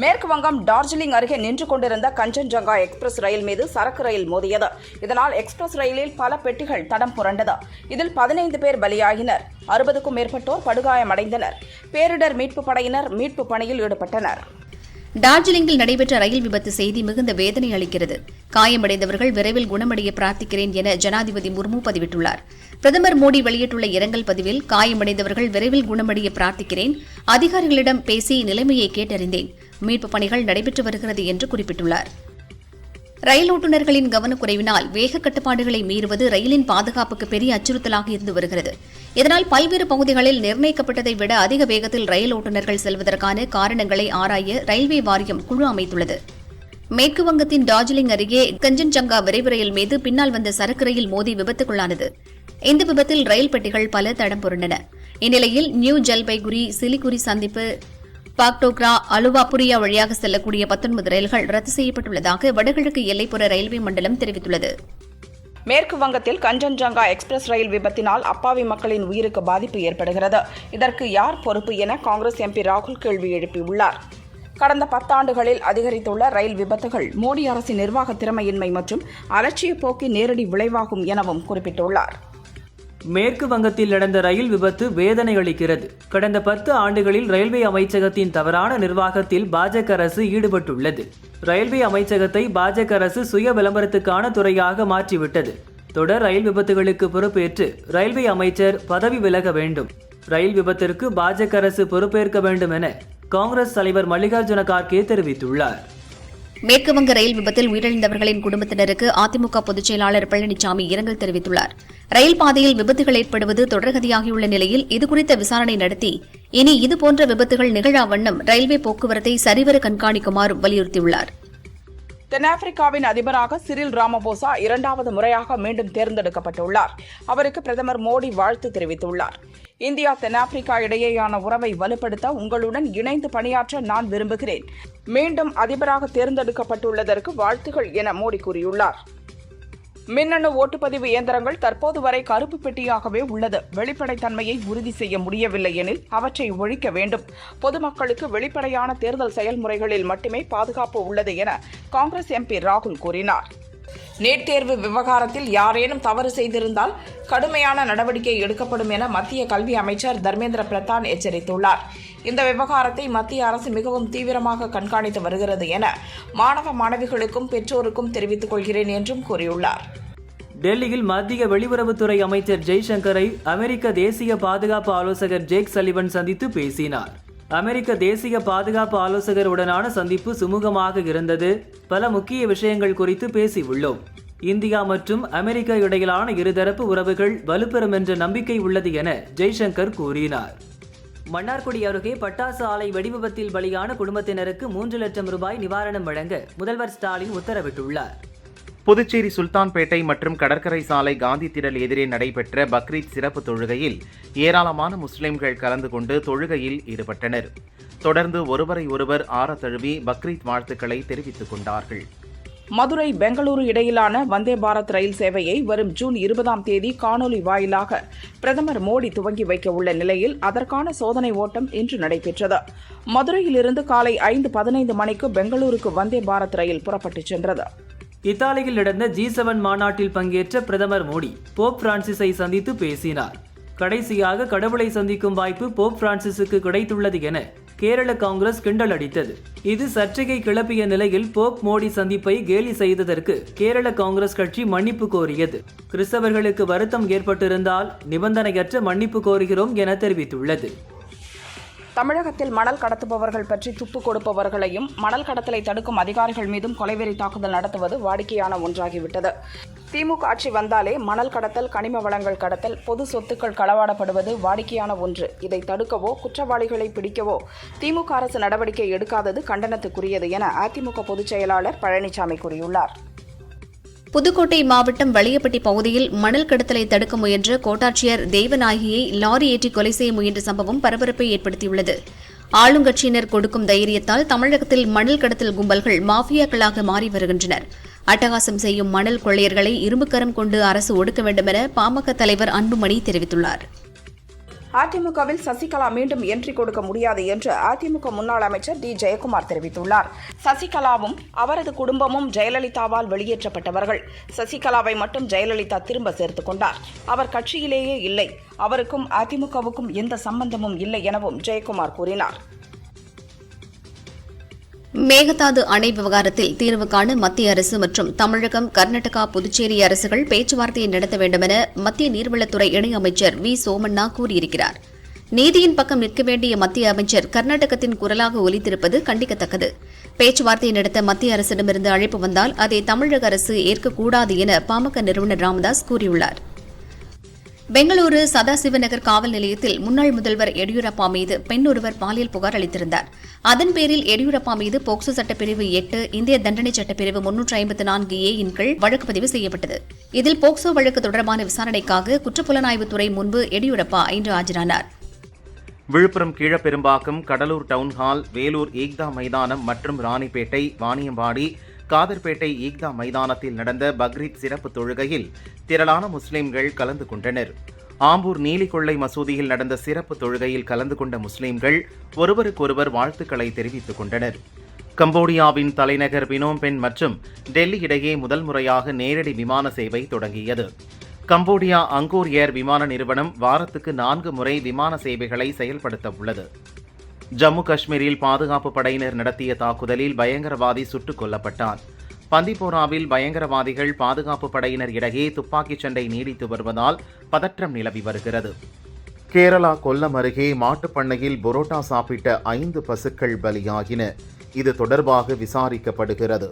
மேற்கு வங்கம் டார்ஜிலிங் அருகே நின்று கொண்டிருந்த கஞ்சன்ஜங்கா எக்ஸ்பிரஸ் ரயில் மீது சரக்கு ரயில் மோதியது. இதனால் எக்ஸ்பிரஸ் ரயிலில் பல பெட்டிகள் தடம் புரண்டது. இதில் 15 பேர் பலியாகினர். 60க்கும் மேற்பட்டோர் படுகாயமடைந்தனர். பேரிடர் மீட்புப் படையினர் மீட்பு பணியில் ஈடுபட்டனர். டார்ஜிலிங்கில் நடைபெற்ற ரயில் விபத்து செய்தி மிகுந்த வேதனை அளிக்கிறது. காயமடைந்தவர்கள் விரைவில் குணமடைய பிரார்த்திக்கிறேன் என ஜனாதிபதி முர்மு பதிவிட்டுள்ளார். பிரதமர் மோடி வெளியிட்டுள்ள இரங்கல் பதிவில், காயமடைந்தவர்கள் விரைவில் குணமடைய பிரார்த்திக்கிறேன். அதிகாரிகளிடம் பேசி நிலைமையை கேட்டறிந்தேன். மீட்புப் பணிகள் நடைபெற்று வருகிறது என்று குறிப்பிட்டுள்ளார். ரயில் ஓட்டுநர்களின் கவனக்குறைவினால் வேக கட்டுப்பாடுகளை மீறுவது ரயிலின் பாதுகாப்புக்கு பெரிய அச்சுறுத்தலாக இருந்து வருகிறது. இதனால் பல்வேறு பகுதிகளில் நிர்ணயிக்கப்பட்டதை விட அதிக வேகத்தில் ரயில் ஓட்டுநர்கள் செல்வதற்கான காரணங்களை ஆராய ரயில்வே வாரியம் குழு அமைத்துள்ளது. மேற்கு வங்கத்தின் டார்ஜிலிங் அருகே கஞ்சன்ஜங்கா விரைவு ரயில் மீது பின்னால் வந்த சரக்கு ரயில் மோதி விபத்துக்குள்ளானது. இந்த விபத்தில் ரயில் பெட்டிகள் பல தடம் புரண்டன. இந்நிலையில் நியூ ஜல்பைகுரி சிலிகுரி சந்திப்பு பாக்டோக்ரா அலுவாபுரியா வழியாக செல்லக்கூடிய 19 ரயில்கள் ரத்து செய்யப்பட்டுள்ளதாக வடகிழக்கு எல்லைப்புற ரயில்வே மண்டலம் தெரிவித்துள்ளது. மேற்கு வங்கத்தில் கஞ்சன்ஜங்கா எக்ஸ்பிரஸ் ரயில் விபத்தினால் அப்பாவி மக்களின் உயிருக்கு பாதிப்பு ஏற்படுகிறது. இதற்கு யார் பொறுப்பு என காங்கிரஸ் எம்பி ராகுல் கேள்வி எழுப்பியுள்ளார். கடந்த 10 ஆண்டுகளில் அதிகரித்துள்ள ரயில் விபத்துகள் மோடி அரசின் நிர்வாக திறமையின்மை மற்றும் அலட்சிய போக்கின் நேரடி விளைவாகும் எனவும் குறிப்பிட்டுள்ளார். மேற்கு வங்கத்தில் நடந்த ரயில் விபத்து வேதனை அளிக்கிறது. கடந்த 10 ஆண்டுகளில் ரயில்வே அமைச்சகத்தின் தவறான நிர்வாகத்தில் பாஜக அரசு ஈடுபட்டுள்ளது. ரயில்வே அமைச்சகத்தை பாஜக அரசு சுய விளம்பரத்துக்கான துறையாக மாற்றிவிட்டது. தொடர் ரயில் விபத்துகளுக்கு பொறுப்பேற்று ரயில்வே அமைச்சர் பதவி விலக வேண்டும். ரயில் விபத்திற்கு பாஜக அரசு பொறுப்பேற்க வேண்டும் என காங்கிரஸ் தலைவர் மல்லிகார்ஜுன கார்கே தெரிவித்துள்ளார். மேற்குவங்க ரயில் விபத்தில் உயிரிழந்தவர்களின் குடும்பத்தினருக்கு அதிமுக பொதுச் செயலாளர் பழனிசாமி இரங்கல் தெரிவித்துள்ளார். ரயில் பாதையில் விபத்துகள் ஏற்படுவது தொடர்கதியாகியுள்ள நிலையில் இதுகுறித்த விசாரணை நடத்தி இனி இதுபோன்ற விபத்துகள் நிகழா வண்ணம் ரயில்வே போக்குவரத்தை சரிவர கண்காணிக்குமாறும் வலியுறுத்தியுள்ளார். தென்னாப்பிரிக்காவின் அதிபராக சிரில் ராமபோசா 2வது முறையாக மீண்டும் தேர்ந்தெடுக்கப்பட்டுள்ளார். அவருக்கு பிரதமர் மோடி வாழ்த்து தெரிவித்துள்ளார். இந்தியா தென்னாப்பிரிக்கா இடையேயான உறவை வலுப்படுத்த உங்களுடன் இணைந்து பணியாற்ற நான் விரும்புகிறேன். மீண்டும் அதிபராக தேர்ந்தெடுக்கப்பட்டுள்ளதற்கு வாழ்த்துகள் என மோடி கூறியுள்ளார். மின்னணு ஓட்டுப்பதிவு இயந்திரங்கள் தற்போது வரை கருப்பு பெட்டியாகவே உள்ளது. வெளிப்படைத்தன்மையை உறுதி செய்ய முடியவில்லை எனில் அவற்றை ஒழிக்க வேண்டும். பொதுமக்களுக்கு வெளிப்படையான தேர்தல் செயல்முறைகளில் மட்டுமே பாதுகாப்பு உள்ளது என காங்கிரஸ் எம்பி ராகுல் கூறினார். நீட் தேர்வு விவகாரத்தில் யாரேனும் தவறு செய்திருந்தால் கடுமையான நடவடிக்கை எடுக்கப்படும் என மத்திய கல்வி அமைச்சர் தர்மேந்திர பிரதான் எச்சரித்துள்ளார். இந்த விவகாரத்தை மத்திய அரசு மிகவும் தீவிரமாக கண்காணித்து வருகிறது என மாணவ மாணவிகளுக்கும் பெற்றோருக்கும் தெரிவித்துக் கொள்கிறேன் என்றும் கூறியுள்ளார். டெல்லியில் மத்திய வெளியுறவுத்துறை அமைச்சர் ஜெய்சங்கரை அமெரிக்க தேசிய பாதுகாப்பு ஆலோசகர் ஜேக் சலிவன் சந்தித்து பேசினார். அமெரிக்க தேசிய பாதுகாப்பு ஆலோசகருடனான சந்திப்பு சுமூகமாக இருந்தது. பல முக்கிய விஷயங்கள் குறித்து பேசியுள்ளோம். இந்தியா மற்றும் அமெரிக்கா இடையிலான இருதரப்பு உறவுகள் வலுப்பெறும் என்ற நம்பிக்கை உள்ளது என ஜெய்சங்கர் கூறினார். மன்னார்குடி அருகே பட்டாசு ஆலை வெடிவிபத்தில் பலியான குடும்பத்தினருக்கு 3 லட்சம் ரூபாய் நிவாரணம் வழங்க முதல்வர் ஸ்டாலின் உத்தரவிட்டுள்ளார். புதுச்சேரி சுல்தான்பேட்டை மற்றும் கடற்கரை சாலை காந்தி திடல் எதிரே நடைபெற்ற பக்ரீத் சிறப்பு தொழுகையில் ஏராளமான முஸ்லிம்கள் கலந்து கொண்டு தொழுகையில் ஈடுபட்டனர். தொடர்ந்து ஒருவரை ஒருவர் ஆற தழுவி பக்ரீத் வாழ்த்துக்களை தெரிவித்துக் கொண்டார்கள். மதுரை பெங்களூரு இடையிலான வந்தே பாரத் ரயில் சேவையை வரும் ஜூன் 20ஆம் தேதி காணொலி வாயிலாக பிரதமர் மோடி துவங்கி வைக்க உள்ள நிலையில் அதற்கான சோதனை ஓட்டம் இன்று நடைபெற்றது. மதுரையிலிருந்து காலை 5:15 மணிக்கு பெங்களூருக்கு வந்தே பாரத் ரயில் புறப்பட்டுச் சென்றது. இத்தாலியில் நடந்த G7 மாநாட்டில் பங்கேற்ற பிரதமர் மோடி போப் பிரான்சிஸை சந்தித்து பேசினார். கடைசியாக கடவுளை சந்திக்கும் வாய்ப்பு போப் பிரான்சிஸுக்கு கிடைத்துள்ளது என கேரள காங்கிரஸ் கிண்டல் அடித்தது. இது சர்ச்சையை கிளப்பிய நிலையில் போப் மோடி சந்திப்பை கேலி செய்ததற்கு கேரள காங்கிரஸ் கட்சி மன்னிப்பு கோரியது. கிறிஸ்தவர்களுக்கு வருத்தம் ஏற்பட்டிருந்தால் நிபந்தனையற்ற மன்னிப்பு கோருகிறோம் என தெரிவித்துள்ளது. தமிழகத்தில் மணல் கடத்துபவர்கள் பற்றி துப்பு கொடுப்பவர்களையும் மணல் கடத்தலை தடுக்கும் அதிகாரிகள் மீதும் கொலைவெறி தாக்குதல் நடத்துவது வாடிக்கையான ஒன்றாகிவிட்டது. திமுக ஆட்சி வந்தாலே மணல் கடத்தல், கனிம வளங்கள் கடத்தல், பொது சொத்துக்கள் களவாடப்படுவது வாடிக்கையான ஒன்று. இதை தடுக்கவோ குற்றவாளிகளை பிடிக்கவோ திமுக அரசு நடவடிக்கை எடுக்காதது கண்டனத்துக்குரியது என அதிமுக பொதுச் செயலாளர் பழனிசாமி கூறியுள்ளார். புதுக்கோட்டை மாவட்டம் வலியப்பட்டி பகுதியில் மணல் கடத்தலை தடுக்க முயன்ற கோட்டாட்சியர் தெய்வநாயகியை லாரி ஏற்றி கொலை செய்ய முயன்ற சம்பவம் பரபரப்பை ஏற்படுத்தியுள்ளது. ஆளுங்கட்சியினர் கொடுக்கும் தைரியத்தால் தமிழகத்தில் மணல் கடத்தல் கும்பல்கள் மாஃபியாக்களாக மாறி வருகின்றனர். அட்டகாசம் செய்யும் மணல் கொள்ளையர்களை இரும்புக்கரம் கொண்டு அரசு ஒடுக்க வேண்டும் என பாமக தலைவர் அன்புமணி தெரிவித்துள்ளார். அதிமுகவில் சசிகலா மீண்டும் என்ட்ரி கொடுக்க முடியாது என்று அதிமுக முன்னாள் அமைச்சர் டி ஜெயக்குமார் தெரிவித்துள்ளார். சசிகலாவும் அவரது குடும்பமும் ஜெயலலிதாவால் வெளியேற்றப்பட்டவர்கள். சசிகலாவை மட்டும் ஜெயலலிதா திரும்ப சேர்த்துக் கொண்டார். அவர் கட்சியிலேயே இல்லை. அவருக்கும் அதிமுகவுக்கும் எந்த சம்பந்தமும் இல்லை எனவும் ஜெயக்குமார் கூறினார். மேகதாது அணை விவகாரத்தில் தீர்வு காண மத்திய அரசு மற்றும் தமிழகம், கர்நாடகா, புதுச்சேரி அரசுகள் பேச்சுவார்த்தையை நடத்த வேண்டுமென மத்திய நீர்வளத்துறை இணையமைச்சர் வி சோமண்ணா கூறியிருக்கிறார். நீதியின் பக்கம் நிற்க வேண்டிய மத்திய அமைச்சர் கர்நாடகத்தின் குரலாக ஒலித்திருப்பது கண்டிக்கத்தக்கது. பேச்சுவார்த்தை நடத்த மத்திய அரசிடமிருந்து அழைப்பு வந்தால் அதை தமிழக அரசு ஏற்கக்கூடாது என பாமக நிறுவனர் ராமதாஸ் கூறியுள்ளார். பெங்களூரு சதாசிவநகர் காவல் நிலையத்தில் முன்னாள் முதல்வர் எடியூரப்பா மீது பெண் ஒருவர் பாலியல் புகார் அளித்திருந்தார். அதன் பேரில் எடியூரப்பா மீது போக்சோ சட்டப்பிரிவு 8, இந்திய தண்டனை சட்டப்பிரிவு 354A இன் கீழ் வழக்கு பதிவு செய்யப்பட்டது. இதில் போக்சோ வழக்கு தொடர்பான விசாரணைக்காக குற்றப்புலனாய்வுத்துறை முன்பு எடியூரப்பா இன்று ஆஜரானார். விழுப்புரம் கீழப்பெரும்பாக்கம், கடலூர் டவுன்ஹால், வேலூர் ஈக்தா மைதானம் மற்றும் ராணிப்பேட்டை, வாணியம்பாடி, காதர்பேட்டை ஈக்தா மைதானத்தில் நடந்த பக்ரீத் சிறப்பு தொழுகையில் திரளான முஸ்லிம்கள் கலந்து கொண்டனர். ஆம்பூர் நீலிகொள்ளை மசூதியில் நடந்த சிறப்பு தொழுகையில் கலந்து கொண்ட முஸ்லிம்கள் ஒருவருக்கொருவர் வாழ்த்துக்களை தெரிவித்துக் கொண்டனர். கம்போடியாவின் தலைநகர் பினோம்பென் மற்றும் டெல்லி இடையே முதல் முறையாக நேரடி விமான சேவை தொடங்கியது. கம்போடியா அங்கோர் ஏர் விமான நிறுவனம் வாரத்துக்கு 4 முறை விமான சேவைகளை செயல்படுத்த உள்ளது. ஜம்மு காஷ்மீரில் பாதுகாப்பு படையினர் நடத்திய தாக்குதலில் பயங்கரவாதி சுட்டுக் கொல்லப்பட்டார். பந்திப்போராவில் பயங்கரவாதிகள் பாதுகாப்பு படையினர் இடையே துப்பாக்கிச் சண்டை நீடித்து வருவதால் பதற்றம் நிலவி வருகிறது. கேரளா கொல்லம் அருகே மாட்டுப்பண்ணையில் புரோட்டா சாப்பிட்ட 5 பசுக்கள் பலியாகின. இது தொடர்பாக விசாரிக்கப்படுகிறது.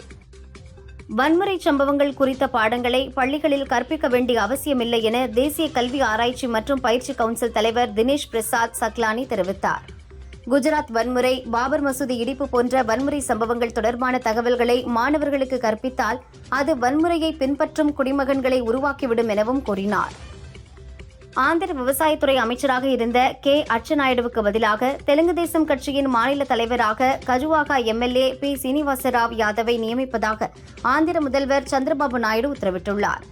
வன்முறை சம்பவங்கள் குறித்த பாடங்களை பள்ளிகளில் கற்பிக்க வேண்டிய அவசியமில்லை என தேசிய கல்வி ஆராய்ச்சி மற்றும் பயிற்சி கவுன்சில் தலைவர் தினேஷ் பிரசாத் சக்லானி தெரிவித்தார். குஜராத் வன்முறை, பாபர் மசூதி இடிப்பு போன்ற வன்முறை சம்பவங்கள் தொடர்பான தகவல்களை மாணவர்களுக்கு கற்பித்தால் அது வன்முறையை பின்பற்றும் குடிமகன்களை உருவாக்கிவிடும் எனவும் கூறினார். ஆந்திர விவசாயத்துறை அமைச்சராக இருந்த கே அச்சநாயுடுவுக்கு பதிலாக தெலுங்கு தேசம் கட்சியின் மாநில தலைவராக கஜுவாகா எம்எல்ஏ பி சீனிவாசராவ் யாதவை நியமிப்பதாக ஆந்திர முதல்வர் சந்திரபாபு நாயுடு உத்தரவிட்டுள்ளார்.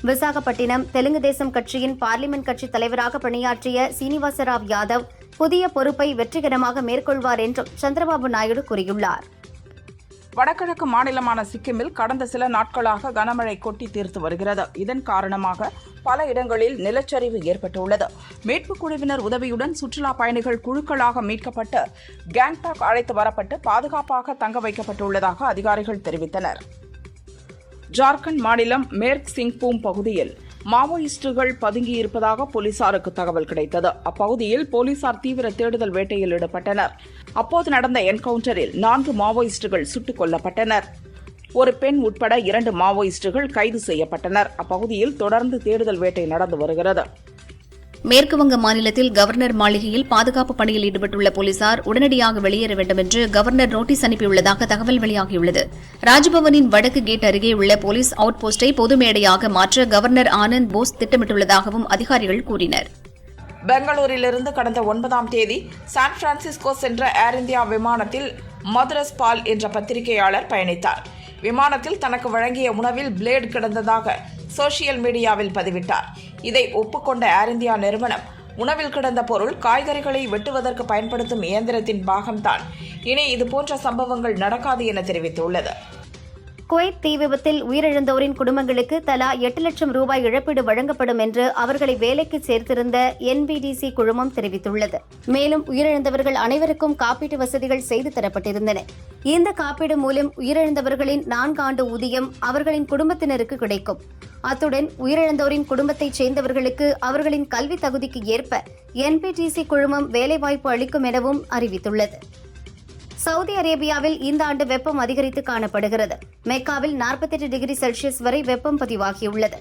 விசாகப்பட்டினம் தெலுங்கு தேசம் கட்சியின் பார்லிமென்ட் கட்சி தலைவராக பணியாற்றிய சீனிவாசராவ் யாதவ் புதிய பொறுப்பை வெற்றிகரமாக மேற்கொள்வார் என்றும் சந்திரபாபு நாயுடு கூறியுள்ளார். வடகிழக்கு மாநிலமான சிக்கிமில் கடந்த சில நாட்களாக கனமழை கொட்டி தீர்த்து வருகிறது. இதன் காரணமாக பல இடங்களில் நிலச்சரிவு ஏற்பட்டுள்ளது. மீட்புக் குழுவினர் உதவியுடன் சுற்றுலா பயணிகள் குழுக்களாக மீட்கப்பட்டு கேங்டாக் அழைத்து வரப்பட்டு பாதுகாப்பாக தங்க வைக்கப்பட்டுள்ளதாக அதிகாரிகள் தெரிவித்தனர். ஜார்க்கண்ட் மாநிலம் மேற்கு சிங்பூம் பகுதியில் மாவோயிஸ்டுகள் பதுங்கியிருப்பதாக போலீசாருக்கு தகவல் கிடைத்தது. அப்பகுதியில் போலீசார் தீவிர தேடுதல் வேட்டையில் ஈடுபட்டனர். அப்போது நடந்த என்கவுண்டரில் 4 மாவோயிஸ்டுகள் சுட்டுக் கொல்லப்பட்டனர். ஒரு பெண் உட்பட 2 மாவோயிஸ்டுகள் கைது செய்யப்பட்டனர். அப்பகுதியில் தொடர்ந்து தேடுதல் வேட்டை நடந்து வருகிறது. மேற்குவங்க மாநிலத்தில் கவர்னர் மாளிகையில் பாதுகாப்பு பணியில் ஈடுபட்டுள்ள போலீசார் உடனடியாக வெளியேற வேண்டும் என்று கவர்னர் நோட்டீஸ் அனுப்பியுள்ளதாக தகவல் வெளியாகியுள்ளது. ராஜ்பவனின் வடக்கு கேட் அருகே உள்ள போலீஸ் அவுட் போஸ்டை பொது மேடையாக மாற்ற கவர்னர் ஆனந்த் போஸ் திட்டமிட்டுள்ளதாகவும் அதிகாரிகள் கூறினர். பெங்களூரிலிருந்து கடந்த 9ஆம் தேதி சான் பிரான்சிஸ்கோ சென்ற ஏர் இந்தியா விமானத்தில் மதுரஸ் பால் என்ற பத்திரிகையாளர் பயணித்தார். விமானத்தில் தனக்கு வழங்கிய உணவில் பிளேடு கிடந்ததாக சோசியல் மீடியாவில் பதிவிட்டார். இதை ஒப்புக்கொண்ட ஏர் இந்தியா நிறுவனம் உணவில் கிடந்த பொருள் காய்கறிகளை வெட்டுவதற்கு பயன்படுத்தும் இயந்திரத்தின் பாகம்தான், இனி இதுபோன்ற சம்பவங்கள் நடக்காது என தெரிவித்துள்ளது. குவைத் தீ விபத்தில் உயிரிழந்தோரின் குடும்பங்களுக்கு தலா 8 லட்சம் ரூபாய் இழப்பீடு வழங்கப்படும் என்று அவர்களை வேலைக்கு சேர்த்திருந்த NBDC குழுமம் தெரிவித்துள்ளது. மேலும் உயிரிழந்தவர்கள் அனைவருக்கும் காப்பீட்டு வசதிகள் செய்து தரப்பட்டிருந்தன. இந்த காப்பீடு மூலம் உயிரிழந்தவர்களின் 4 ஆண்டு ஊதியம் அவர்களின் குடும்பத்தினருக்கு கிடைக்கும். அத்துடன் உயிரிழந்தோரின் குடும்பத்தைச் சேர்ந்தவர்களுக்கு அவர்களின் கல்வி தகுதிக்கு ஏற்ப NBDC குழுமம் வேலைவாய்ப்பு அளிக்கும் எனவும் அறிவித்துள்ளது. சவுதி அரேபியாவில் இந்த ஆண்டு வெப்பம் அதிகரித்து காணப்படுகிறது. மெக்காவில் 48 டிகிரி செல்சியஸ் வரை வெப்பம் பதிவாகியுள்ளது.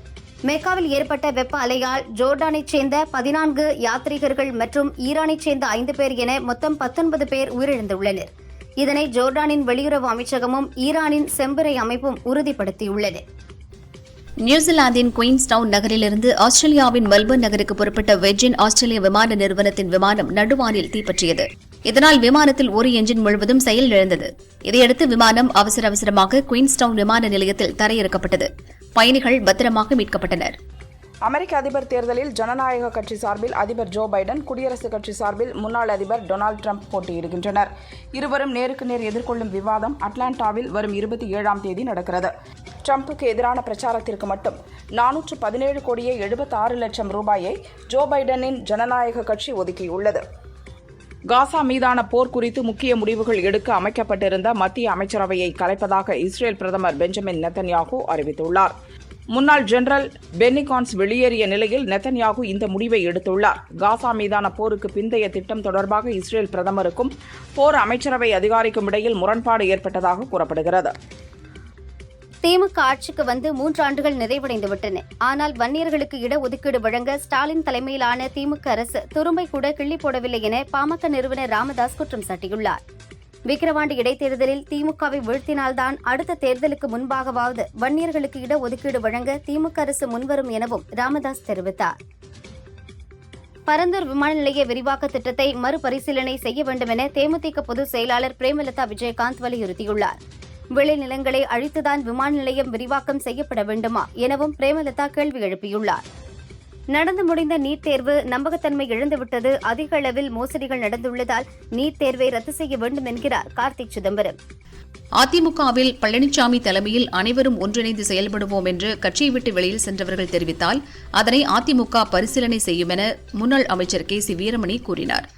மெக்காவில் ஏற்பட்ட வெப்ப அலையால் ஜோர்டானைச் சேர்ந்த 14 யாத்ரீகர்கள் மற்றும் ஈரானைச் சேர்ந்த 5 பேர் என மொத்தம் 19 பேர் உயிரிழந்துள்ளனர். இதனை ஜோர்டானின் வெளியுறவு அமைச்சகமும் ஈரானின் செம்புரை அமைப்பும் உறுதிப்படுத்தியுள்ளன. நியூசிலாந்தின் குயின்ஸ்டவுன் நகரிலிருந்து ஆஸ்திரேலியாவின் மெல்பர்ன் நகருக்கு புறப்பட்ட வெர்ஜின் ஆஸ்திரேலிய விமான நிறுவனத்தின் விமானம் நடுவானில் தீப்பற்றியது. இதனால் விமானத்தில் ஒரு எஞ்சின் முழுவதும் செயலிழந்தது. இதையடுத்து விமானம் அவசரமாக குயின்ஸ்டவுன் விமான நிலையத்தில் தரையிறக்கப்பட்டது. பயணிகள் பத்திரமாக மீட்கப்பட்டனர். அமெரிக்க அதிபர் தேர்தலில் ஜனநாயக கட்சி சார்பில் அதிபர் ஜோ பைடன், குடியரசுக் கட்சி சார்பில் முன்னாள் அதிபர் டொனால்டு டிரம்ப் போட்டியிடுகின்றனர். இருவரும் நேருக்கு நேர் எதிர்கொள்ளும் விவாதம் அட்லாண்டாவில் வரும் 27ஆம் தேதி நடக்கிறது. டிரம்புக்கு எதிரான பிரச்சாரத்திற்கு மட்டும் 417 கோடியே 76 லட்சம் ரூபாயை ஜோ பைடனின் ஜனநாயக கட்சி ஒதுக்கியுள்ளது. காசா மீதான போர் குறித்து முக்கிய முடிவுகள் எடுக்க அமைக்கப்பட்டிருந்த மத்திய அமைச்சரவையை கலைப்பதாக இஸ்ரேல் பிரதமர் பெஞ்சமின் நெத்தன்யாகு அறிவித்துள்ளார். முன்னாள் ஜெனரல் பென்னி கான்ஸ் வெளியேறிய நிலையில் நெத்தன்யாகு இந்த முடிவை எடுத்துள்ளார். காசா மீதான போருக்கு பிந்தைய திட்டம் தொடர்பாக இஸ்ரேல் பிரதமருக்கும் போர் அமைச்சரவை அதிகாரிக்கும் இடையில் முரண்பாடு ஏற்பட்டதாக கூறப்படுகிறது. திமுக ஆட்சிக்கு வந்து 3 ஆண்டுகள் நிறைவடைந்துவிட்டன. ஆனால் வன்னியர்களுக்கு இடஒதுக்கீடு வழங்க ஸ்டாலின் தலைமையிலான திமுக அரசு துரும்பை கூட கிள்ளி போடவில்லை என பாமக நிறுவனர் ராமதாஸ் குற்றம் சாட்டியுள்ளார். விக்கிரவாண்டி இடைத்தேர்தலில் திமுகவை வீழ்த்தினால்தான் அடுத்த தேர்தலுக்கு முன்பாகவாவது வன்னியர்களுக்கு இடஒதுக்கீடு வழங்க திமுக அரசு முன்வரும் எனவும் ராமதாஸ் தெரிவித்தார். பரந்தூர் விமான நிலைய விரிவாக்க திட்டத்தை மறுபரிசீலனை செய்ய வேண்டும் என தேமுதிக பொதுச் செயலாளர் பிரேமலதா விஜயகாந்த் வலியுறுத்தியுள்ளார். விளைநிலங்களை அழித்துதான் விமான நிலையம் விரிவாக்கம் செய்யப்பட வேண்டுமா எனவும் பிரேமலதா கேள்வி எழுப்பியுள்ளார். நடந்து முடிந்த நீட் தேர்வு நம்பகத்தன்மை இழந்துவிட்டது, அதிக அளவில் மோசடிகள் நடந்துள்ளதால் நீட் தேர்வை ரத்து செய்ய வேண்டும் என்கிறார் கார்த்திக் சிதம்பரம். அதிமுகவில் பழனிசாமி தலைமையில் அனைவரும் ஒன்றிணைந்து செயல்படுவோம் என்று கட்சியை விட்டு வெளியில் சென்றவர்கள் தெரிவித்தால் அதனை அதிமுக பரிசீலனை செய்யும் என முன்னாள் அமைச்சர் கே.சி. வீரமணி கூறினார்.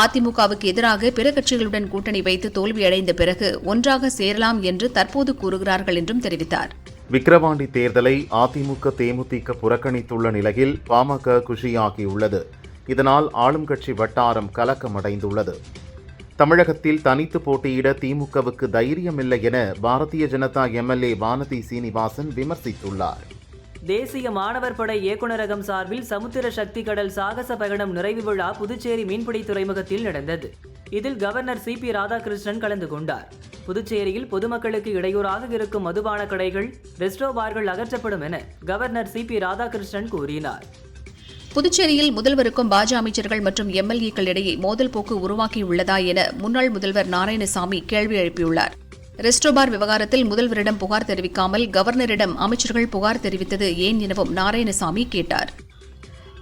அதிமுகவுக்கு எதிராக பிற கட்சிகளுடன் கூட்டணி வைத்து தோல்வியடைந்த பிறகு ஒன்றாக சேரலாம் என்று தற்போது கூறுகிறார்கள் என்றும் தெரிவித்தார். விக்கிரவாண்டி தேர்தலை அதிமுக தேமுதிக புறக்கணித்துள்ள நிலையில் பாமக குஷியாகியுள்ளது. இதனால் ஆளும் கட்சி வட்டாரம் கலக்கமடைந்துள்ளது. தமிழகத்தில் தனித்து போட்டியிட திமுகவுக்கு தைரியமில்லை என பாரதிய ஜனதா எம்எல்ஏ வானதி சீனிவாசன் விமர்சித்துள்ளார். தேசிய மாணவர் படை இயக்குநரகம் சார்பில் சமுத்திர சக்தி கடல் சாகச பயணம் நிறைவு விழா புதுச்சேரி மீன்பிடி துறைமுகத்தில் நடந்தது. இதில் கவர்னர் சி.பி. ராதாகிருஷ்ணன் கலந்து கொண்டார். புதுச்சேரியில் பொதுமக்களுக்கு இடையூறாக இருக்கும் மதுபான கடைகள், ரெஸ்டோ பார்கள் அகற்றப்படும் என கவர்னர் சி.பி. ராதாகிருஷ்ணன் கூறினார். புதுச்சேரியில் முதல்வருக்கும் பாஜ அமைச்சர்கள் மற்றும் எம்எல்ஏக்கள் இடையே மோதல் போக்கு உருவாக்கியுள்ளதா என முன்னாள் முதல்வர் நாராயணசாமி கேள்வி எழுப்பியுள்ளார். ரெஸ்டோபார் விவகாரத்தில் முதல்வரிடம் புகார் தெரிவிக்காமல் கவர்னரிடம் அமைச்சர்கள் புகார் தெரிவித்தது ஏன் எனவும் நாராயணசாமி கேட்டார்.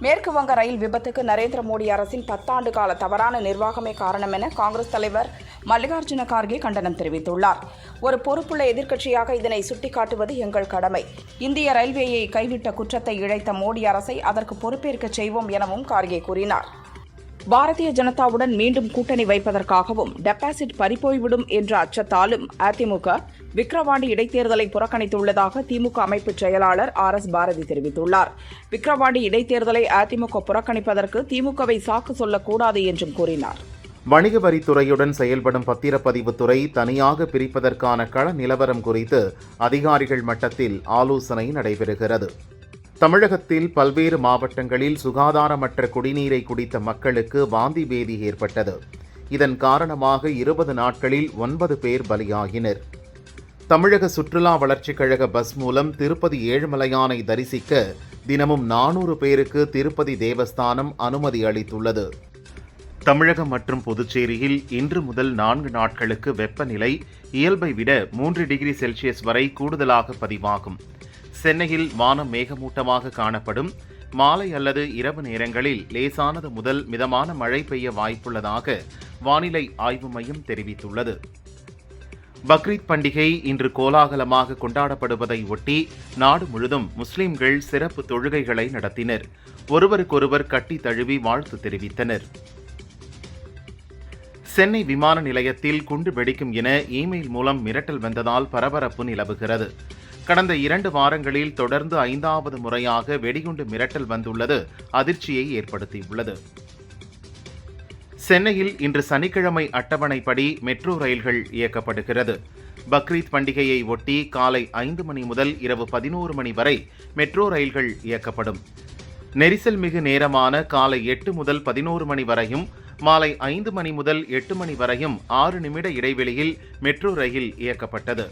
மேற்கு வங்க ரயில் விபத்துக்கு நரேந்திர மோடி அரசின் 10 ஆண்டு கால தவறான நிர்வாகமே காரணம் என காங்கிரஸ் தலைவர் மல்லிகார்ஜுன கார்கே கண்டனம் தெரிவித்துள்ளார். ஒரு பொறுப்புள்ள எதிர்க்கட்சியாக இதனை சுட்டிக்காட்டுவது எங்கள் கடமை. இந்திய ரயில்வேயை கைவிட்ட குற்றத்தை இழைத்த மோடி அரசை அதற்கு பொறுப்பேற்க செய்வோம் எனவும் கார்கே கூறினார். பாரதிய ஜனதாவுடன் மீண்டும் கூட்டணி வைப்பதற்காகவும் டெபாசிட் பறிபோய்விடும் என்ற அச்சத்தாலும் அதிமுக விக்கிரவாண்டி இடைத்தேர்தலை புறக்கணித்துள்ளதாக திமுக அமைப்பு செயலாளர் RS பாரதி தெரிவித்துள்ளார். விக்கிரவாண்டி இடைத்தேர்தலை அதிமுக புறக்கணிப்பதற்கு திமுகவை சாக்கு சொல்லக்கூடாது என்றும் கூறினார். வணிக வரித்துறையுடன் செயல்படும் பத்திரப்பதிவுத்துறை தனியாக பிரிப்பதற்கான கள நிலவரம் குறித்து அதிகாரிகள் மட்டத்தில் ஆலோசனை நடைபெறுகிறது. தமிழகத்தில் பல்வேறு மாவட்டங்களில் சுகாதாரமற்ற குடிநீரை குடித்த மக்களுக்கு வாந்தி பேதி ஏற்பட்டது. இதன் காரணமாக 20 நாட்களில் 9 பேர் பலியாகினர். தமிழக சுற்றுலா வளர்ச்சிக் கழக பஸ் மூலம் திருப்பதி ஏழுமலையானை தரிசிக்க தினமும் 400 பேருக்கு திருப்பதி தேவஸ்தானம் அனுமதி அளித்துள்ளது. தமிழகம் மற்றும் புதுச்சேரியில் இன்று முதல் 4 நாட்களுக்கு வெப்பநிலை இயல்பை விட 3 டிகிரி செல்சியஸ் வரை கூடுதலாக பதிவாகும். சென்னையில் வானம் மேகமூட்டமாக காணப்படும். மாலை அல்லது இரவு நேரங்களில் லேசானது முதல் மிதமான மழை பெய்ய வாய்ப்புள்ளதாக வானிலை ஆய்வு மையம் தெரிவித்துள்ளது. பக்ரீத் பண்டிகை இன்று கோலாகலமாக கொண்டாடப்படுவதை ஒட்டி நாடு முழுதும் முஸ்லிம்கள் சிறப்பு தொழுகைகளை நடத்தினர். ஒருவருக்கொருவர் கட்டி தழுவி வாழ்த்து தெரிவித்தனர். சென்னை விமான நிலையத்தில் குண்டு வெடிக்கும் என இமெயில் மூலம் மிரட்டல் வந்ததால் பரபரப்பு நிலவுகிறது. கடந்த 2 வாரங்களில் தொடர்ந்து 5வது முறையாக வெடிகுண்டு மிரட்டல் வந்துள்ளது அதிர்ச்சியை ஏற்படுத்தியுள்ளது. சென்னையில் இன்று சனிக்கிழமை அட்டவணைப்படி மெட்ரோ ரயில்கள் இயக்கப்படுகிறது. பக்ரீத் பண்டிகையை ஒட்டி காலை 5 மணி முதல் இரவு 11 மணி வரை மெட்ரோ ரயில்கள் இயக்கப்படும். நெரிசல் மிகு நேரமான காலை 8 முதல் 11 மணி வரையும், மாலை 5 மணி முதல் 8 மணி வரையும் 6 நிமிட இடைவெளியில் மெட்ரோ ரயில் இயக்கப்பட்டது.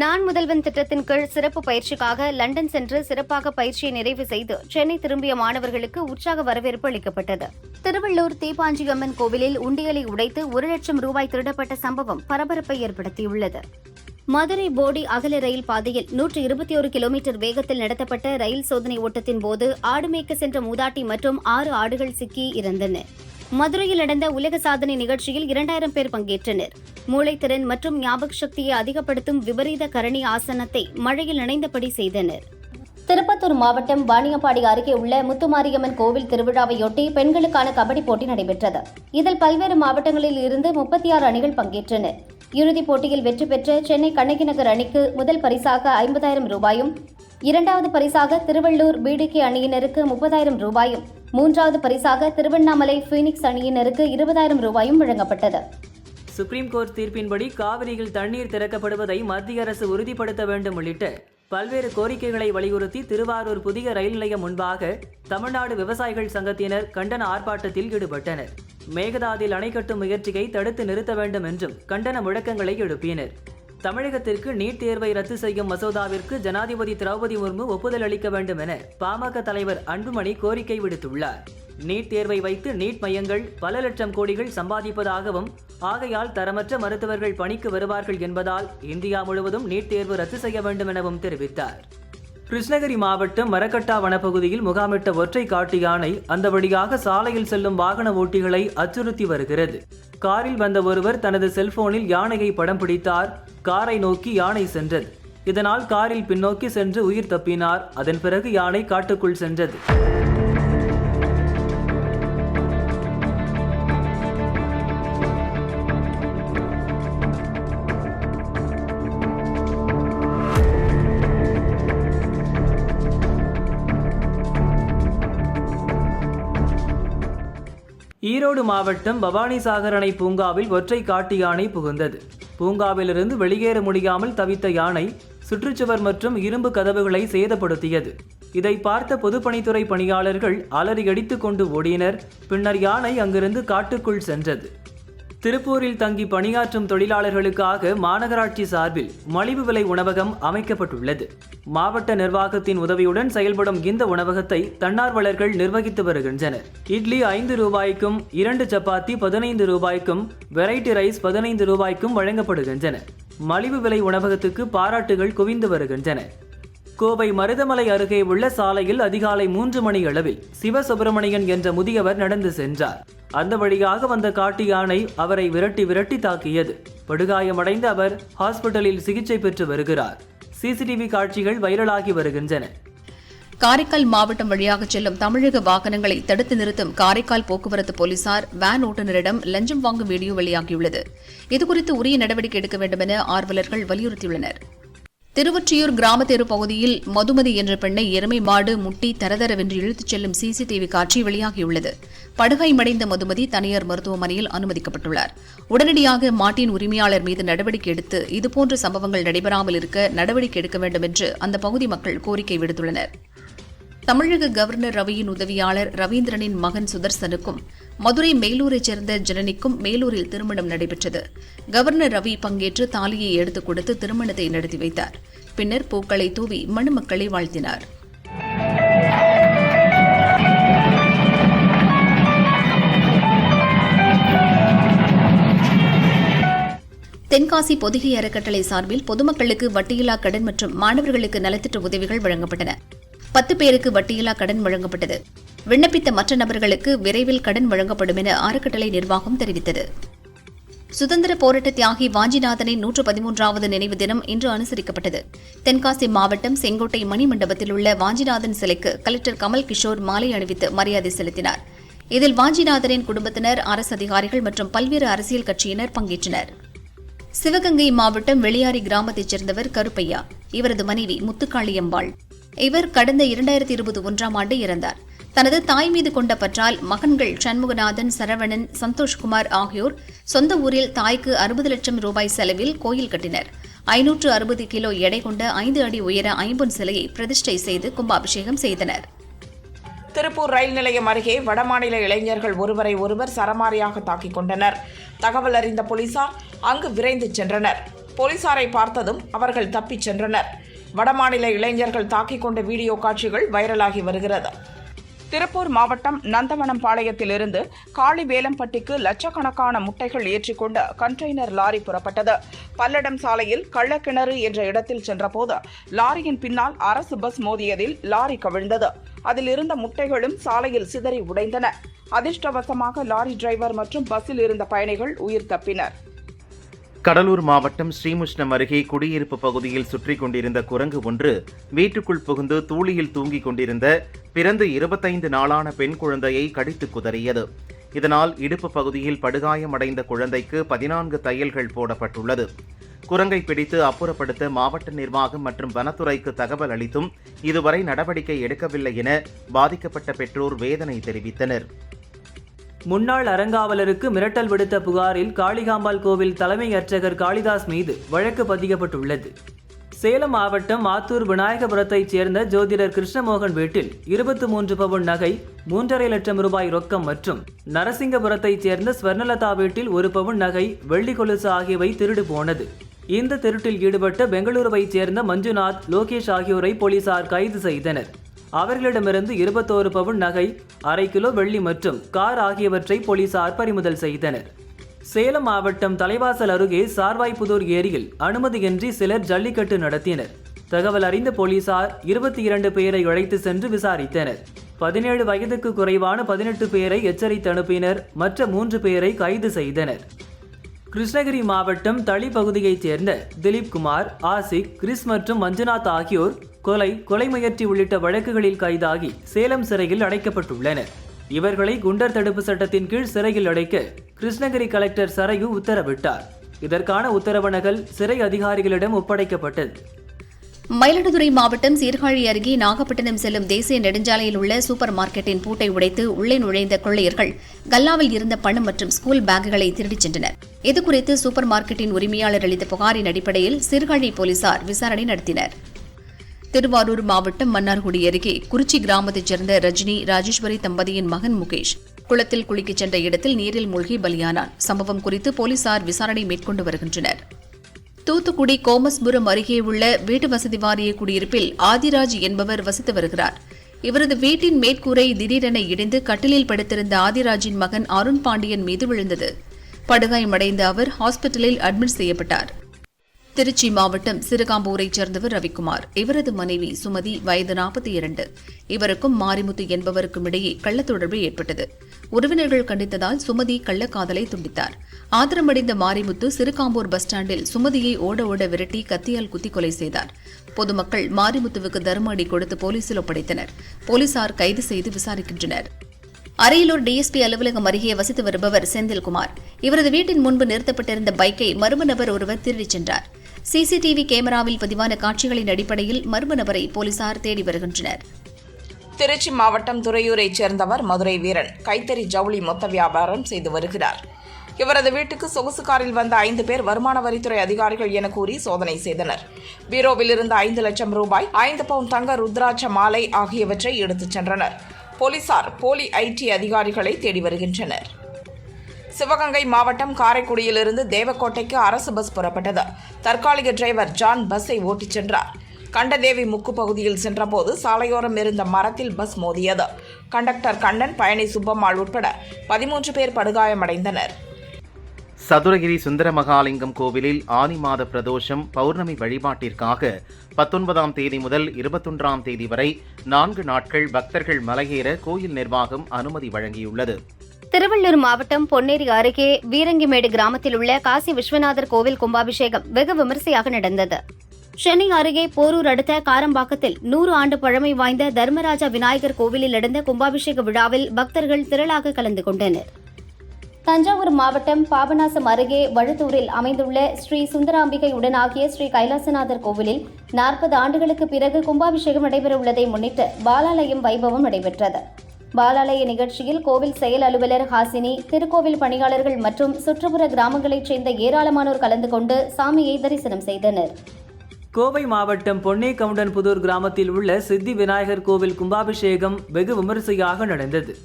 நான் முதல்வன் திட்டத்தின் கீழ் சிறப்பு பயிற்சிக்காக லண்டன் சென்று சிறப்பாக பயிற்சியை நிறைவு செய்து சென்னை திரும்பிய மாணவர்களுக்கு உற்சாக வரவேற்பு அளிக்கப்பட்டது. திருவள்ளூர் தீப்பாஞ்சியம்மன் கோவிலில் உண்டியலை உடைத்து 1 லட்சம் ரூபாய் திருடப்பட்ட சம்பவம் பரபரப்பை ஏற்படுத்தியுள்ளது. மதுரை போடி அகல ரயில் பாதையில் 121 கிலோமீட்டர் வேகத்தில் நடத்தப்பட்ட ரயில் சோதனை ஓட்டத்தின் போது ஆடு மேய்க்க சென்ற மூதாட்டி மற்றும் 6 ஆடுகள் சிக்கி இறந்தன. மதுரையில் நடந்த உலக சாதனை நிகழ்ச்சியில் 2000 பேர் பங்கேற்றனர். மூளைத்திறன் மற்றும் ஞாபக சக்தியை அதிகப்படுத்தும் விபரீத கரணி ஆசனத்தை மழையில் நனைந்தபடி செய்தனர். திருப்பத்தூர் மாவட்டம் வாணியம்பாடி அருகே உள்ள முத்துமாரியம்மன் கோவில் திருவிழாவையொட்டி பெண்களுக்கான கபடி போட்டி நடைபெற்றது. இதில் பல்வேறு மாவட்டங்களில் இருந்து 36 அணிகள் பங்கேற்றன. இறுதிப் போட்டியில் வெற்றி பெற்ற சென்னை கண்ணகி நகர் அணிக்கு முதல் பரிசாக 50,000 ரூபாயும், இரண்டாவது பரிசாக திருவள்ளூர் பிடிகே அணியினருக்கு 30,000 ரூபாயும், மூன்றாவது பரிசாக திருவண்ணாமலை பீனிக்ஸ் அணியினருக்கு 20,000 ரூபாயும் வழங்கப்பட்டது. சுப்ரீம் கோர்ட் தீர்ப்பின்படி காவிரியில் தண்ணீர் திறக்கப்படுவதை மத்திய அரசு உறுதிப்படுத்த வேண்டும் உள்ளிட்ட பல்வேறு கோரிக்கைகளை வலியுறுத்தி திருவாரூர் புதிய ரயில் நிலையம் முன்பாக தமிழ்நாடு விவசாயிகள் சங்கத்தினர் கண்டன ஆர்ப்பாட்டத்தில் ஈடுபட்டனர். மேகதாதில் அணை கட்டும் முயற்சியை தடுத்து நிறுத்த வேண்டும் என்றும் கண்டன முழக்கங்களை எழுப்பினர். தமிழகத்திற்கு நீட் தேர்வை ரத்து செய்யும் மசோதாவிற்கு ஜனாதிபதி திரௌபதி முர்மு ஒப்புதல் அளிக்க வேண்டும் என பாமக தலைவர் அன்புமணி கோரிக்கை விடுத்துள்ளார். நீட் தேர்வை வைத்து நீட் மையங்கள் பல லட்சம் கோடிகள் சம்பாதிப்பதாகவும், ஆகையால் தரமற்ற மருத்துவர்கள் பணிக்கு வருவார்கள் என்பதால் இந்தியா முழுவதும் நீட் தேர்வு ரத்து செய்ய வேண்டும் எனவும் தெரிவித்தார். கிருஷ்ணகிரி மாவட்டம் மரக்கட்டா வனப்பகுதியில் முகாமிட்ட ஒற்றை காட்டு யானை அந்த வழியாக சாலையில் செல்லும் வாகன ஓட்டிகளை அச்சுறுத்தி வருகிறது. காரில் வந்த ஒருவர் தனது செல்போனில் யானையை படம் பிடித்தார். காரை நோக்கி யானை சென்றது. இதனால் காரில் பின்னோக்கி சென்று உயிர் தப்பினார். அதன் பிறகு யானை காட்டுக்குள் சென்றது. ஈரோடு மாவட்டம் பவானிசாகர் அணை பூங்காவில் ஒற்றை காட்டு யானை புகுந்தது. பூங்காவிலிருந்து வெளியேற முடியாமல் தவித்த யானை சுற்றுச்சுவர் மற்றும் இரும்பு கதவுகளை சேதப்படுத்தியது. இதை பார்த்த பொதுப்பணித்துறை பணியாளர்கள் அலறியடித்துக் கொண்டு ஓடினர். பின்னர் யானை அங்கிருந்து காட்டுக்குள் சென்றது. திருப்பூரில் தங்கி பணியாற்றும் தொழிலாளர்களுக்காக மாநகராட்சி சார்பில் மலிவு விலை உணவகம் அமைக்கப்பட்டுள்ளது. மாவட்ட நிர்வாகத்தின் உதவியுடன் செயல்படும் இந்த உணவகத்தை தன்னார்வலர்கள் நிர்வகித்து வருகின்றனர். இட்லி 5 ரூபாய்க்கும், 2 சப்பாத்தி 15 ரூபாய்க்கும், வெரைட்டி ரைஸ் 15 ரூபாய்க்கும் வழங்கப்படுகின்றன. மலிவு விலை உணவகத்துக்கு பாராட்டுகள் குவிந்து வருகின்றன. கோவை மருதமலை அருகே உள்ள சாலையில் அதிகாலை 3 மணி அளவில் சிவசுப்பிரமணியன் என்ற முதியவர் நடந்து சென்றார். அந்த வழியாக வந்த காட்டு யானை அவரை விரட்டி தாக்கியது. படுகாயமடைந்த அவர் ஹாஸ்பிட்டலில் சிகிச்சை பெற்று வருகிறார். சிசிடிவி காட்சிகள் வைரலாகி வருகின்றன. காரைக்கால் மாவட்டம் வழியாக செல்லும் தமிழக வாகனங்களை தடுத்து நிறுத்தும் காரைக்கால் போக்குவரத்து போலீசார் வேன் ஓட்டுநரிடம் லஞ்சம் வாங்கும் வீடியோ வெளியாகியுள்ளது. இதுகுறித்து உரிய நடவடிக்கை எடுக்க வேண்டும் என ஆர்வலர்கள் வலியுறுத்தியுள்ளனர். திருவொற்றியூர் கிராமத்தெரு பகுதியில் மதுமதி என்ற பெண்ணை எருமை மாடு முட்டி தரதரவென்று இழுத்துச் செல்லும் சிசிடிவி காட்சி வெளியாகியுள்ளது. படுகாயமடைந்த மதுமதி தனியார் மருத்துவமனையில் அனுமதிக்கப்பட்டுள்ளார். உடனடியாக மாட்டின் உரிமையாளர் மீது நடவடிக்கை எடுத்து இதுபோன்ற சம்பவங்கள் நடைபெறாமல் இருக்க நடவடிக்கை எடுக்க வேண்டும் என்று அந்த பகுதி மக்கள் கோரிக்கை விடுத்துள்ளனர். தமிழக கவர்னர் ரவியின் உதவியாளர் ரவீந்திரனின் மகன் சுதர்சனுக்கும் மதுரை மேலூரைச் சேர்ந்த ஜனனிக்கும் மேலூரில் திருமணம் நடைபெற்றது. கவர்னர் ரவி பங்கேற்று தாலியை எடுத்துக் கொடுத்து திருமணத்தை நடத்தி வைத்தார். பின்னர் பூக்களை தூவி மணமக்களை வாழ்த்தினார். தென்காசி பொதிகை அறக்கட்டளை சார்பில் பொதுமக்களுக்கு வட்டியில்லா கடன் மற்றும் மாணவர்களுக்கு நலத்திட்ட உதவிகள் வழங்கப்பட்டன. 10 பேருக்கு வட்டியில்லா கடன் வழங்கப்பட்டது. விண்ணப்பித்த மற்ற நபர்களுக்கு விரைவில் கடன் வழங்கப்படும் என அறக்கட்டளை நிர்வாகம் தெரிவித்தது. சுதந்திர போராட்ட தியாகி வாஞ்சிநாதனின் 113வது நினைவு தினம் இன்று அனுசரிக்கப்பட்டது. தென்காசி மாவட்டம் செங்கோட்டை மணிமண்டபத்தில் உள்ள வாஞ்சிநாதன் சிலைக்கு கலெக்டர் கமல் கிஷோர் மாலை அணிவித்து மரியாதை செலுத்தினார். இதில் வாஞ்சிநாதனின் குடும்பத்தினர், அரசு அதிகாரிகள் மற்றும் பல்வேறு அரசியல் கட்சியினர் பங்கேற்றனர். சிவகங்கை மாவட்டம் வெளியாரி கிராமத்தைச் சேர்ந்தவர் கருப்பையா. இவரது மனைவி முத்துக்காளியம்பாள். இவர் கடந்த 2021ஆம் ஆண்டு இறந்தார். தனது தாய் மீது கொண்ட பற்றால் மகன்கள் சண்முகநாதன், சரவணன், சந்தோஷ்குமார் ஆகியோர் சொந்த ஊரில் தாய்க்கு 60 லட்சம் ரூபாய் செலவில் கோயில் கட்டினர். 560 கிலோ எடை கொண்ட 5 அடி உயர ஐம்பொன் சிலையை பிரதிஷ்டை செய்து கும்பாபிஷேகம் செய்தனர். திருப்பூர் ரயில் நிலையம் அருகே வடமாநில இளைஞர்கள் ஒருவர் சரமாரியாக தாக்கிக் கொண்டனர். தகவல் அறிந்த போலீசார் அங்கு விரைந்து சென்றனர். போலீசாரை பார்த்ததும் அவர்கள் தப்பிச் சென்றனர். வடமாநில இளைஞர்கள் தாக்கிக் கொண்ட வீடியோ காட்சிகள் வைரலாகி வருகிறது. திருப்பூர் மாவட்டம் நந்தவனம் பாளையத்திலிருந்து காளிவேலம்பட்டிக்கு லட்சக்கணக்கான முட்டைகள் ஏற்றிக்கொண்ட கண்டெய்னர் லாரி புறப்பட்டது. பல்லடம் சாலையில் கள்ளக்கிணறு என்ற இடத்தில் சென்றபோது லாரியின் பின்னால் அரசு பஸ் மோதியதில் லாரி கவிழ்ந்தது. அதில் இருந்த முட்டைகளும் சாலையில் சிதறி உடைந்தன. அதிர்ஷ்டவசமாக லாரி டிரைவர் மற்றும் பஸ்ஸில் இருந்த பயணிகள் உயிர் தப்பினர். கடலூர் மாவட்டம் ஸ்ரீமுஷ்ணம் அருகே குடியிருப்பு பகுதியில் சுற்றிக் கொண்டிருந்த குரங்கு ஒன்று வீட்டுக்குள் புகுந்து தூளியில் தூங்கிக் கொண்டிருந்த பிறந்து 25 நாளான பெண் குழந்தையை கடித்து குதறியது. இதனால் இடுப்பு பகுதியில் படுகாயமடைந்த குழந்தைக்கு 14 தையல்கள் போடப்பட்டுள்ளது. குரங்கை பிடித்து அப்புறப்படுத்த மாவட்ட நிர்வாகம் மற்றும் வனத்துறைக்கு தகவல் அளித்தும் இதுவரை நடவடிக்கை எடுக்கவில்லை என பாதிக்கப்பட்ட பெற்றோர் வேதனை தெரிவித்தனர். முன்னாள் அறங்காவலருக்கு மிரட்டல் விடுத்த புகாரில் காளிகாம்பாள் கோவில் தலைமை அர்ச்சகர் காளிதாஸ் மீது வழக்கு பதியப்பட்டுள்ளது. சேலம் மாவட்டம் ஆத்தூர் விநாயகபுரத்தைச் சேர்ந்த ஜோதிடர் கிருஷ்ணமோகன் வீட்டில் 23 பவுன் நகை, 3.5 லட்சம் ரூபாய் ரொக்கம் மற்றும் நரசிங்கபுரத்தைச் சேர்ந்த ஸ்வர்ணலதா வீட்டில் 1 பவுன் நகை, வெள்ளி கொலுசு ஆகியவை திருடு போனது. இந்த திருட்டில் ஈடுபட்ட பெங்களூருவைச் சேர்ந்த மஞ்சுநாத், லோகேஷ் ஆகியோரை போலீசார் கைது செய்தனர். அவர்களிடமிருந்து 21 பவுன் நகை, 1/2 கிலோ வெள்ளி மற்றும் கார் ஆகியவற்றை போலீசார் பறிமுதல் செய்தனர். சேலம் மாவட்டம் தலைவாசல் அருகே சார்வாய்புதூர் ஏரியில் அனுமதியின்றி சிலர் ஜல்லிக்கட்டு நடத்தினர். தகவல் அறிந்த போலீசார் 22 பேரை அழைத்து சென்று விசாரித்தனர். 17 வயதுக்கு குறைவான 18 பேரை எச்சரித்து அனுப்பினர். மற்ற 3 பேரை கைது செய்தனர். கிருஷ்ணகிரி மாவட்டம் தளி பகுதியைச் சேர்ந்த திலீப்குமார், ஆசிக், கிறிஸ் மற்றும் மஞ்சுநாத் ஆகியோர் கொலை முயற்சி உள்ளிட்ட வழக்குகளில் கைதாகி சேலம் சிறையில் அடைக்கப்பட்டுள்ளனர். இவர்களை குண்டர் தடுப்பு சட்டத்தின் கீழ் சிறையில் அடைக்க கிருஷ்ணகிரி கலெக்டர் சரையு உத்தரவிட்டார். இதற்கான உத்தரவு நகல் சிறை அதிகாரிகளிடம் ஒப்படைக்கப்பட்டது. மயிலாடுதுறை மாவட்டம் சீர்காழி அருகே நாகப்பட்டினம் செல்லும் தேசிய நெடுஞ்சாலையில் உள்ள சூப்பர் மார்க்கெட்டின் பூட்டை உடைத்து உள்ளே நுழைந்த கொள்ளையர்கள் கல்லாவில் இருந்த பணம் மற்றும் ஸ்கூல் பேக்குகளை திருடிச் சென்றனர். இதுகுறித்து சூப்பர் மார்க்கெட்டின் உரிமையாளர் அளித்த புகாரின் அடிப்படையில் சீர்காழி போலீசார் விசாரணை நடத்தினர். திருவாரூர் மாவட்டம் மன்னார்குடி அருகே குறிச்சி கிராமத்தைச் சேர்ந்த ரஜினி, ராஜேஸ்வரி தம்பதியின் மகன் முகேஷ் குளத்தில் குளிக்கச் சென்ற இடத்தில் நீரில் மூழ்கி பலியானார். சம்பவம் குறித்து போலீசார் விசாரணை மேற்கொண்டு வருகின்றனர். தூத்துக்குடி கோமஸ்புரம் அருகே உள்ள வீட்டு வசதி வாரிய குடியிருப்பில் ஆதிராஜ் என்பவர் வசித்து வருகிறார். இவரது வீட்டின் மேற்கூரை திடீரென இடிந்து கட்டிலில் படுத்திருந்த ஆதிராஜின் மகன் அருண் பாண்டியன் மீது விழுந்தது. படுகாயமடைந்த அவர் ஹாஸ்பிட்டலில் அட்மிட் செய்யப்பட்டார். திருச்சி மாவட்டம் சிறுகாம்பூரைச் சேர்ந்தவர் ரவிக்குமார். இவரது மனைவி சுமதி, வயது 42. இவருக்கும் மாரிமுத்து என்பவருக்கும் இடையே கள்ளத்தொடர்பு ஏற்பட்டது. உறவினர்கள் கண்டித்ததால் சுமதி கள்ளக்காதலை துண்டித்தார். ஆத்திரமடைந்த மாரிமுத்து சிறுகாம்பூர் பஸ் ஸ்டாண்டில் சுமதியை ஓட விரட்டி கத்தியால் குத்தி கொலை செய்தார். பொதுமக்கள் மாரிமுத்துவுக்கு தர்ம அடி கொடுத்து போலீசில் ஒப்படைத்தனர். போலீசார் கைது செய்து விசாரிக்கின்றனர். அரியலூர் டிஎஸ்பி அலுவலகம் அருகே வசித்து வருபவர் செந்தில்குமார். இவரது வீட்டின் முன்பு நிறுத்தப்பட்டிருந்த பைக்கை மர்ம நபர் ஒருவர் திருடிச் சென்றார். சிசிடிவி கேமராவில் பதிவான காட்சிகளின் அடிப்படையில் மர்ம நபரை போலீசார் தேடி வருகின்றனர். திருச்சி மாவட்டம் துறையூரைச் சேர்ந்தவர் மதுரை வீரன் கைத்தறி ஜவுளி மொத்த வியாபாரம் செய்து வருகிறார். இவரது வீட்டுக்கு சொகுசு காரில் வந்த 5 பேர் வருமான வரித்துறை அதிகாரிகள் என கூறி சோதனை செய்தனர். பீரோவில் இருந்த 5 லட்சம் ரூபாய், 5 பவுன் தங்க ருத்ராட்ச மாலை ஆகியவற்றை எடுத்துச் சென்றனர். போலீசார் போலி ஐடி அதிகாரிகளை தேடி வருகின்றனர். சிவகங்கை மாவட்டம் காரைக்குடியிலிருந்து தேவக்கோட்டைக்கு அரசு பஸ் புறப்பட்டது. தற்காலிக டிரைவர் ஜான் பஸ்ஸை ஓட்டிச் சென்றார். கண்டதேவி முக்கு பகுதியில் சென்றபோது சாலையோரம் இருந்த மரத்தில் பஸ் மோதியது. கண்டக்டர் கண்ணன், பயணி சுப்பம்மாள் உட்பட 13 பேர் படுகாயமடைந்தனர். சதுரகிரி சுந்தரமகாலிங்கம் கோவிலில் ஆனி மாத பிரதோஷம் பௌர்ணமி வழிபாட்டிற்காக 19ஆம் தேதி முதல் 21ஆம் தேதி வரை 4 நாட்கள் பக்தர்கள் மலையேற கோயில் நிர்வாகம் அனுமதி வழங்கியுள்ளது. திருவள்ளூர் மாவட்டம் பொன்னேரி அருகே வீரங்கிமேடு கிராமத்தில் உள்ள காசி விஸ்வநாதர் கோவில் கும்பாபிஷேகம் வெகு விமரிசையாக நடந்தது. சென்னை அருகே போரூர் அடுத்த காரம்பாக்கத்தில் 100 ஆண்டு பழமை வாய்ந்த தர்மராஜா விநாயகர் கோவிலில் நடந்த கும்பாபிஷேக விழாவில் பக்தர்கள் திரளாக கலந்து கொண்டனர். தஞ்சாவூர் மாவட்டம் பாபநாசம் அருகே வழுத்தூரில் அமைந்துள்ள ஸ்ரீ சுந்தராம்பிகை உடனாகிய ஸ்ரீ கைலாசநாதர் கோவிலில் 40 ஆண்டுகளுக்கு பிறகு கும்பாபிஷேகம் நடைபெறவுள்ளதை முன்னிட்டு பாலாலயம் வைபவம் நடைபெற்றது. பாலாலய நிகழ்ச்சியில் கோவில் செயல் அலுவலர் ஹாசினி, திருக்கோவில் பணியாளர்கள் மற்றும் சுற்றுப்புற கிராமங்களைச் சேர்ந்த ஏராளமானோர் கலந்து கொண்டு சாமியை தரிசனம் செய்தனர். கோவை மாவட்டம் பொன்னேகவுண்டன்புதூர் கிராமத்தில் உள்ள சித்தி விநாயகர் கோவில் கும்பாபிஷேகம் வெகு விமரிசையாக நடந்தது.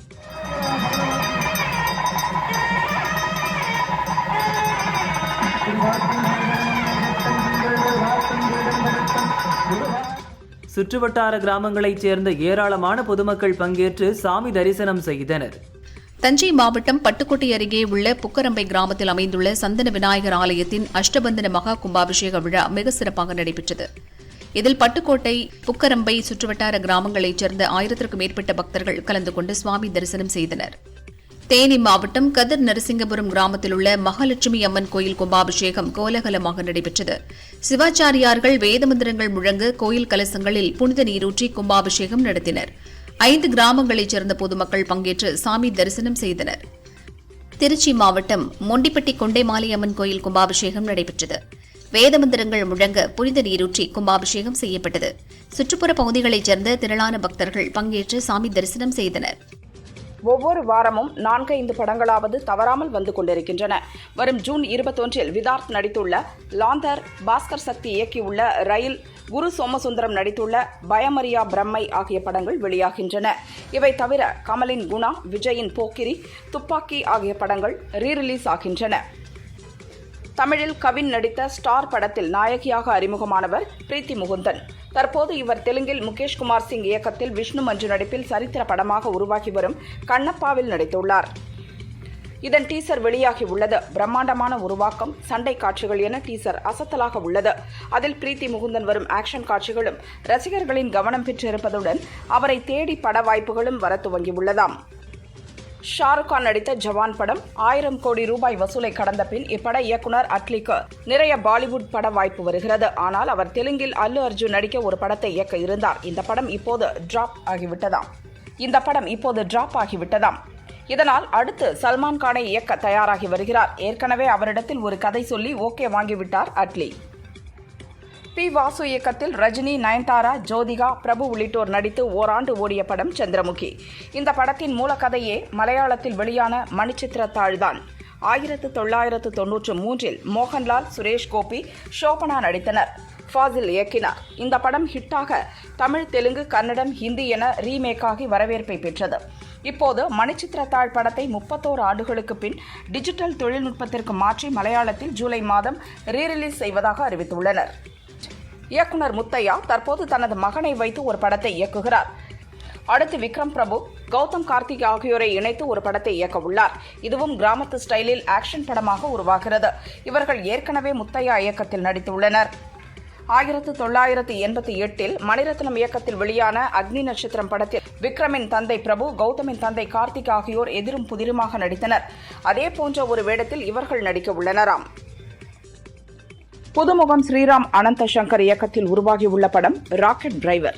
சுற்றுவட்டார கிராமங்களைச் சேர்ந்த ஏராளமான பொதுமக்கள் பங்கேற்று சாமி தரிசனம் செய்தனர். தஞ்சை மாவட்டம் பட்டுக்கோட்டை அருகே உள்ள புக்கரம்பை கிராமத்தில் அமைந்துள்ள சந்தன விநாயகர் ஆலயத்தின் அஷ்டபந்தன மகா கும்பாபிஷேக விழா மிக சிறப்பாக நடைபெற்றது. இதில் பட்டுக்கோட்டை, புக்கரம்பை சுற்றுவட்டார கிராமங்களைச் சேர்ந்த 1000க்கும் மேற்பட்ட பக்தர்கள் கலந்து கொண்டு சுவாமி தரிசனம் செய்தனர். தேனி மாவட்டம் கதிர் நரசிங்கபுரம் கிராமத்தில் உள்ள மகாலட்சுமி அம்மன் கோயில் கும்பாபிஷேகம் கோலாகலமாக நடைபெற்றது. சிவாச்சாரியார்கள் வேதமந்திரங்கள் முழங்க கோயில் கலசங்களில் புனித நீரூற்றி கும்பாபிஷேகம் நடத்தினர். 5 கிராமங்களைச் சேர்ந்த பொதுமக்கள் பங்கேற்று சாமி தரிசனம் செய்தனர். திருச்சி மாவட்டம் மொண்டிப்பட்டி கொண்டைமாலை அம்மன் கோயில் கும்பாபிஷேகம் நடைபெற்றது. வேதமந்திரங்கள் முழங்க புனித நீரூற்றி கும்பாபிஷேகம் செய்யப்பட்டது. சுற்றுப்புற பகுதிகளைச் சேர்ந்த திரளான பக்தர்கள் பங்கேற்று சாமி தரிசனம் செய்தனர். ஒவ்வொரு வாரமும் 4-5 படங்களாவது தவறாமல் வந்து கொண்டிருக்கின்றன. வரும் ஜூன் 21 விதார்த் நடித்துள்ள லாந்தர், பாஸ்கர் சக்தி இயக்கியுள்ள ரயில், குரு சோமசுந்தரம் நடித்துள்ள பயமரியா பிரம்மை ஆகிய படங்கள் வெளியாகின்றன. இவை தவிர கமலின் குணா, விஜயின் போக்கிரி, துப்பாக்கி ஆகிய படங்கள் ரீரிலீஸ் ஆகின்றன. தமிழில் கவின் நடித்த ஸ்டார் படத்தில் நாயகியாக அறிமுகமானவர் பிரீத்தி முகுந்தன். தற்போது இவர் தெலுங்கில் முகேஷ் குமார் சிங் இயக்கத்தில் விஷ்ணு மஞ்சு நடிப்பில் சரித்திர படமாக உருவாகி வரும் கண்ணப்பாவில் நடித்துள்ளார். இதன் டீசர் வெளியாகியுள்ளது. பிரம்மாண்டமான உருவாக்கம், சண்டை காட்சிகள் என டீசர் அசத்தலாக உள்ளது. அதில் பிரீத்தி முகுந்தன் வரும் ஆக்ஷன் காட்சிகளும் ரசிகர்களின் கவனம் பெற்றிருப்பதுடன் அவரை தேடி பட வாய்ப்புகளும் வர துவங்கியுள்ளதாம். ஷாருக் கான் நடித்த ஜவான் படம் 1000 கோடி ரூபாய் வசூலை கடந்த பின் இப்பட இயக்குனர் அட்லிக்கு நிறைய பாலிவுட் பட வாய்ப்பு வருகிறது. ஆனால் அவர் தெலுங்கில் அல்லு அர்ஜுன் நடிக்க ஒரு படத்தை இயக்க இருந்தார். இந்த படம் இப்போது டிராப் ஆகிவிட்டதாம். இதனால் அடுத்து சல்மான் கானை இயக்க தயாராகி வருகிறார். ஏற்கனவே அவரிடத்தில் ஒரு கதை சொல்லி ஓகே வாங்கிவிட்டார் அட்லி. பி. வாசு இயக்கத்தில் ரஜினி, நயன்தாரா, ஜோதிகா, பிரபு உள்ளிட்டோர் நடித்து ஓராண்டு ஓடிய படம் சந்திரமுகி. இந்த படத்தின் மூலக்கதையே மலையாளத்தில் வெளியான மணிச்சித்திரத்தாழ்தான். 1993 மோகன்லால், சுரேஷ் கோபி, ஷோபனா நடித்தனர். ஃபாசில் இயக்கினார். இந்த படம் ஹிட்டாக தமிழ், தெலுங்கு, கன்னடம், ஹிந்தி என ரீமேக்காகி வரவேற்பை பெற்றது. இப்போது மணிச்சித்திரத்தாழ் படத்தை 31 ஆண்டுகளுக்கு பின் டிஜிட்டல் தொழில்நுட்பத்திற்கு மாற்றி மலையாளத்தில் ஜூலை மாதம் ரீரிலீஸ் செய்வதாக அறிவித்துள்ளனர். இயக்குனர் முத்தையா தற்போது தனது மகனை வைத்து ஒரு படத்தை இயக்குகிறார். அடுத்து விக்ரம் பிரபு, கௌதம் கார்த்திக் ஆகியோரை இணைத்து ஒரு படத்தை இயக்க உள்ளார். இதுவும் கிராமத்து ஸ்டைலில் ஆக்ஷன் படமாக உருவாகிறது. இவர்கள் ஏற்கனவே முத்தையா இயக்கத்தில் நடித்துள்ளனர். 1988 மணிரத்னம் இயக்கத்தில் வெளியான அக்னி நட்சத்திரம் படத்தில் விக்ரமின் தந்தை பிரபு, கௌதமின் தந்தை கார்த்திக் ஆகியோர் எதிரும் புதிருமாக நடித்தனர். அதே போன்ற ஒரு வேடத்தில் இவர்கள் நடிக்க உள்ளனராம். புதுமுகம் ஸ்ரீராம் அனந்த சங்கர் இயக்கத்தில் உருவாகியுள்ள படம் ராக்கெட் டிரைவர்.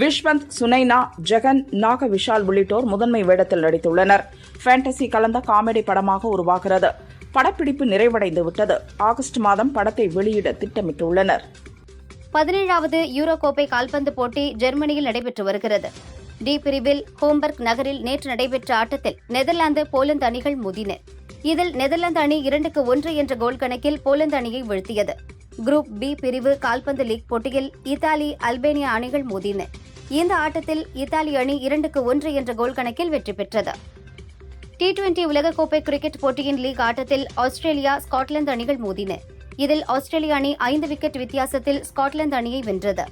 விஷ்வந்த், சுனைனா, ஜெகன், நாக விஷால் உள்ளிட்டோர் முதன்மை வேடத்தில் நடித்துள்ளனர். ஃபேண்டசி கலந்த காமெடி படமாக உருவாகிறது. படப்பிடிப்பு நிறைவடைந்து விட்டது. ஆகஸ்ட் மாதம் படத்தை வெளியிட திட்டமிட்டுள்ளனர். 17வது யூரோ கோப்பை கால்பந்து போட்டி ஜெர்மனியில் நடைபெற்று வருகிறது. டி பிரிவில் ஹோம்பர்க் நகரில் நேற்று நடைபெற்ற ஆட்டத்தில் நெதர்லாந்து, போலந்து அணிகள் மோதின. இதில் நெதர்லாந்து அணி 2-1 என்ற கோல் கணக்கில் போலந்து அணியை வீழ்த்தியது. குரூப் பி பிரிவு கால்பந்து லீக் போட்டியில் இத்தாலி, அல்பேனியா அணிகள் மோதின. இந்த ஆட்டத்தில் இத்தாலி அணி 2-1 என்ற கோல் கணக்கில் வெற்றி பெற்றது. T20 உலகக்கோப்பை கிரிக்கெட் போட்டியின் லீக் ஆட்டத்தில் ஆஸ்திரேலியா, ஸ்காட்லாந்து அணிகள் மோதின. இதில் ஆஸ்திரேலிய அணி 5 விக்கெட் வித்தியாசத்தில் ஸ்காட்லாந்து அணியை வென்றது.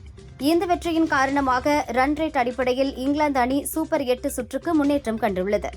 இந்த வெற்றியின் காரணமாக ரன் ரேட் அடிப்படையில் இங்கிலாந்து அணி சூப்பர் 8 சுற்றுக்கு முன்னேற்றம் கண்டுள்ளது.